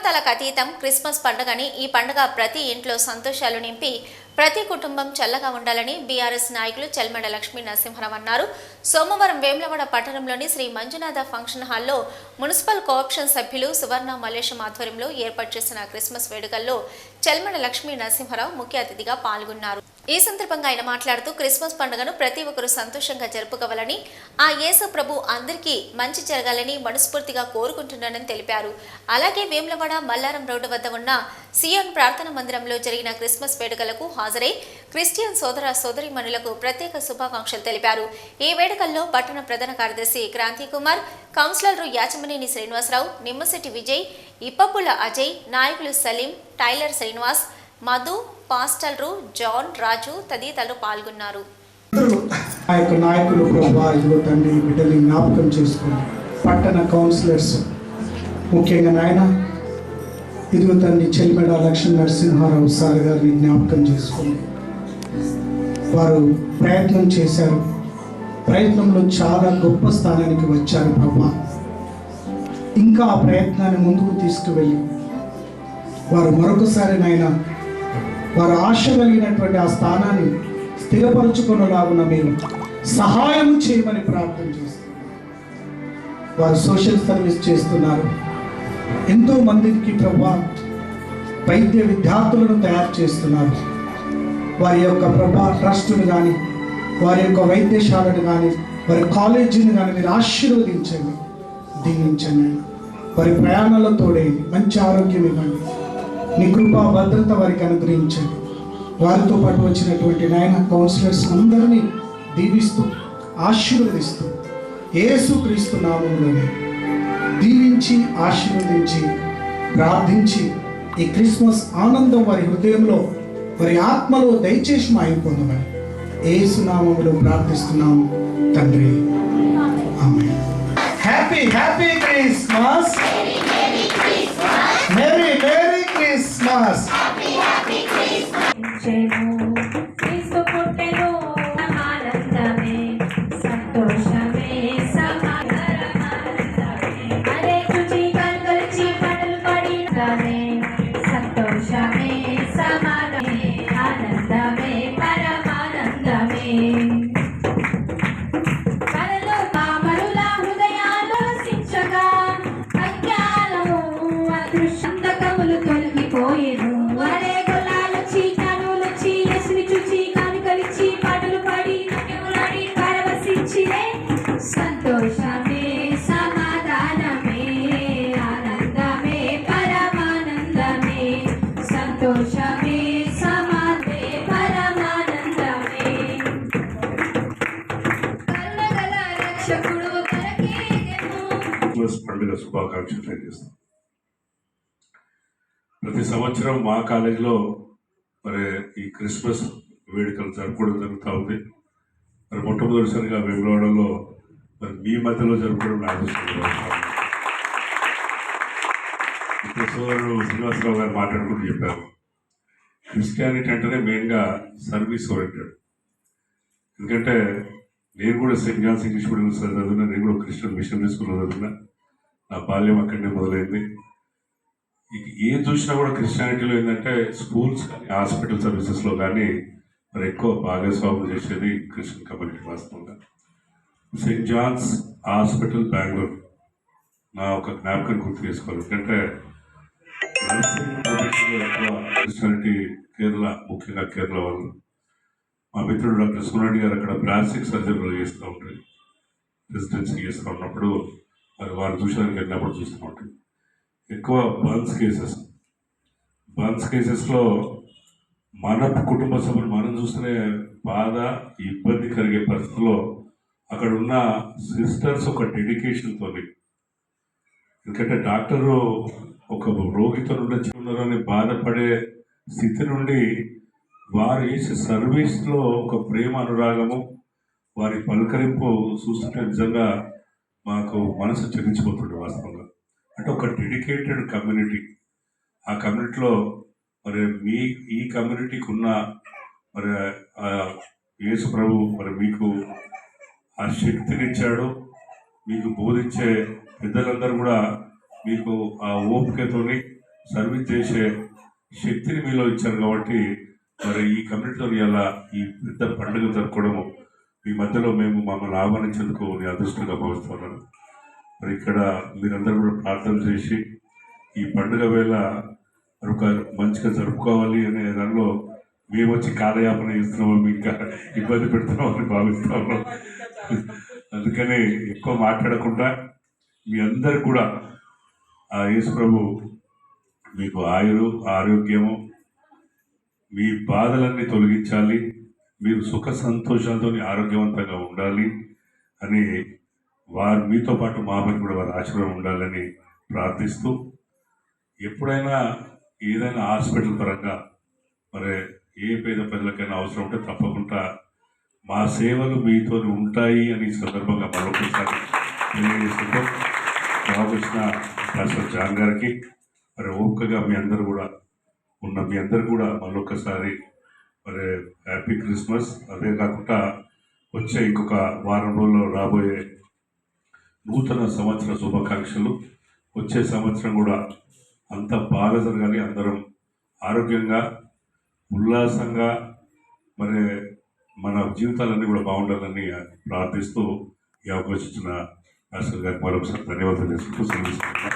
కులమతాలకు అతీతం క్రిస్మస్ పండుగని ఈ పండుగ ప్రతి ఇంట్లో సంతోషాలు నింపి ప్రతి కుటుంబం చల్లగా ఉండాలని బీఆర్ఎస్ నాయకులు చెల్మెడ లక్ష్మీ నరసింహరావు అన్నారు. సోమవారం వేములవాడ పట్టణంలోని శ్రీ మంజునాథ ఫంక్షన్ హాల్లో మున్సిపల్ కోఆప్షన్ సభ్యులు సువర్ణ మల్లేశం ఆధ్వర్యంలో ఏర్పాటు చేసిన క్రిస్మస్ వేడుకల్లో చెల్మెడ లక్ష్మీ నరసింహరావు ముఖ్య అతిథిగా పాల్గొన్నారు. ఈ సందర్భంగా ఆయన మాట్లాడుతూ క్రిస్మస్ పండుగను ప్రతి ఒక్కరూ సంతోషంగా జరుపుకోవాలని, ఆ యేసు ప్రభు అందరికీ మంచి జరగాలని మనస్ఫూర్తిగా కోరుకుంటున్నానని తెలిపారు. అలాగే వేములవాడ మల్లారం రోడ్డు వద్ద ఉన్న సియోన్ ప్రార్థన మందిరంలో జరిగిన క్రిస్మస్ వేడుకలకు హాజరై క్రిస్టియన్ సోదర సోదరీమణులకు ప్రత్యేక శుభాకాంక్షలు తెలిపారు. ఈ వేడుకల్లో పట్టణ ప్రధాన కార్యదర్శి క్రాంతి కుమార్, కౌన్సిలర్లు యాచమనేని శ్రీనివాసరావు, నిమ్మశెట్టి విజయ్, ఇప్పపుల అజయ్, నాయకులు సలీం, టైలర్ శ్రీనివాస్, మధు, పాస్టర్లు జాన్, రాజు తదితరులు పాల్గొన్నారు. నాయకులు తండ్రి బిడ్డల్ని జ్ఞాపకం చేసుకోండి. పట్టణ కౌన్సిలర్స్ ముఖ్యంగా నాయన ఇదిగో తండ్రి చెల్మెడ లక్ష్మీ నరసింహారావు సార్ గారిని జ్ఞాపకం చేసుకోండి. వారు ప్రయత్నం చేశారు, ప్రయత్నంలో చాలా గొప్ప స్థానానికి వచ్చారు ప్రభా. ఇంకా ఆ ప్రయత్నాన్ని ముందుకు తీసుకువెళ్ళి వారు మరొకసారి నాయన వారు ఆశ కలిగినటువంటి ఆ స్థానాన్ని స్థిరపరచుకునేలాగున మీరు సహాయం చేయమని ప్రార్థన చేస్తున్నారు. వారు సోషల్ సర్వీస్ చేస్తున్నారు. ఎంతో మందికి ప్రభా వైద్య విద్యార్థులను తయారు చేస్తున్నారు. వారి యొక్క ప్రభా ట్రస్టును కానీ, వారి యొక్క వైద్యశాలను కానీ, వారి కాలేజీని కానీ మీరు ఆశీర్వదించండి, దీవించండి. వారి ప్రయాణాలతోడే మంచి ఆరోగ్యం ఇవ్వండి. నీ కృపా భద్రత వారికి అనుగ్రహించండి. వారితో పాటు వచ్చినటువంటి నాయన కౌన్సిలర్స్ అందరినీ దీవిస్తూ ఆశీర్వదిస్తూ యేసుక్రీస్తు నామములోనే దీవించి ఆశీర్వదించి ప్రార్థించి ఈ క్రిస్మస్ ఆనందం వారి హృదయంలో వారి ఆత్మలో దయచేసి మాయం పొందమని యేసు నామములో ప్రార్థిస్తున్నాము తండ్రి, amen. Happy happy Christmas, merry merry Christmas. పండుగ శుభాకాంక్షలు తెలియజేస్తాం. ప్రతి సంవత్సరం మా కాలేజీలో మరి ఈ క్రిస్మస్ వేడుకలు జరుపుకోవడం జరుగుతూ ఉంది. మరి మొట్టమొదటిసారిగా వేములవాడలో మరి మీ మధ్యలో జరుపుకోవడం నాకు ఇప్పుడు సోదరుడు శ్రీనివాసరావు గారు మాట్లాడుకుంటూ చెప్పారు, క్రిస్టియానిటీ అంటేనే మెయిన్గా సర్వీస్ ఓరియంటెడ్. ఎందుకంటే నేను కూడా సెయింట్ జాన్స్ ఇంగ్లీష్ మీడియం చదివినా, నేను కూడా క్రిస్టియన్ మిషనరీ స్కూల్లో చదివినా. నా బాల్యం అక్కడనే మొదలైంది. ఏం చూసినా కూడా క్రిస్టియానిటీలో ఏంటంటే స్కూల్స్ కానీ హాస్పిటల్ సర్వీసెస్లో కానీ మరి ఎక్కువ భాగస్వామ్యం చేసేది క్రిస్టియన్ కమ్యూనిటీ. వాస్తవంగా సెయింట్ జాన్స్ హాస్పిటల్ బెంగళూరు నా ఒక జ్ఞాపకం గుర్తు చేసుకోవాలి. ఎందుకంటే నర్సింగ్ ప్రొఫెషన్లో ఎక్కువ క్రిస్టియానిటీ కేరళ, ముఖ్యంగా కేరళ వాళ్ళు. మా మిత్రుడు డాక్టర్ సునారెడ్డి గారు అక్కడ ప్లాస్టిక్ సర్జరీలు చేస్తూ ఉంటారు, రెసిడెన్సీ చేస్తూ ఉన్నప్పుడు మరి వారు చూసేదానికి వెళ్ళినప్పుడు చూస్తూ ఉంటారు. ఎక్కువ బర్న్స్ కేసెస్లో మన కుటుంబ సభ్యులు మనం చూస్తేనే బాధ, ఇబ్బంది కలిగే పరిస్థితుల్లో అక్కడ ఉన్న సిస్టర్స్ ఒక డెడికేషన్తో, ఎందుకంటే డాక్టరు ఒక రోగితో ఉన్నారని బాధపడే స్థితి నుండి వారు చేసే సర్వీస్లో ఒక ప్రేమ అనురాగము, వారి పలకరింపు చూస్తుంటే నిజంగా మాకు మనసు చెల్లించిపోతుంది వాస్తవంగా. అంటే ఒక డెడికేటెడ్ కమ్యూనిటీ. ఆ కమ్యూనిటీలో మరి ఈ కమ్యూనిటీకి ఉన్న మరి యేసు ప్రభు మరి మీకు ఆ శక్తినిచ్చాడు. మీకు బోధించే పెద్దలందరూ కూడా మీకు ఆ ఓపికతోని సర్వీస్ చేసే శక్తిని మీలో ఇచ్చారు కాబట్టి మరి ఈ కమ్యూనిటీతో ఇలా ఈ పెద్ద పండుగ జరుపుకోవడము మీ మధ్యలో మేము మమ్మల్ని ఆహ్వానించేందుకు నేను అదృష్టంగా భావిస్తున్నాను. మరి ఇక్కడ మీరందరూ కూడా ప్రార్థన చేసి ఈ పండుగ వేళ మరి ఒక మంచిగా జరుపుకోవాలి అనే దానిలో మేము వచ్చి కాలయాపన చేస్తున్నాము, ఇంకా ఇబ్బంది పెడుతున్నామని భావిస్తాము. అందుకని ఎక్కువ మాట్లాడకుండా మీ అందరు కూడా ఆ యేసు ప్రభు మీకు ఆరోగ్యము, మీ బాధలన్నీ తొలగించాలి, మీరు సుఖ సంతోషాలతో ఆరోగ్యవంతంగా ఉండాలి అని వారు మీతో పాటు మాపని కూడా వారి ఆశీర్వాదం ఉండాలని ప్రార్థిస్తూ, ఎప్పుడైనా ఏదైనా హాస్పిటల్ పరంగా మరి ఏ పేద ప్రజలకైనా అవసరం ఉంటే తప్పకుండా మా సేవలు మీతో ఉంటాయి అని ఈ సందర్భంగా మరొకసారి తెలియజేస్తుంటాం. రామకృష్ణ డాక్టర్ జాన్ గారికి మరి ఓపికగా మీ అందరు కూడా మళ్ళొక్కసారి మరి హ్యాపీ క్రిస్మస్. అదే కాకుండా వచ్చే ఇంకొక వారం రోజుల్లో రాబోయే నూతన సంవత్సర శుభాకాంక్షలు. వచ్చే సంవత్సరం కూడా అంత బాగా జరగాలి, అందరం ఆరోగ్యంగా ఉల్లాసంగా మరి మన జీవితాలన్నీ కూడా బాగుండాలని ప్రార్థిస్తూ ఈ అవకాశం ఇచ్చిన డాక్టర్ గారికి మరొకసారి ధన్యవాదాలు చేసుకుంటూ సెలవు.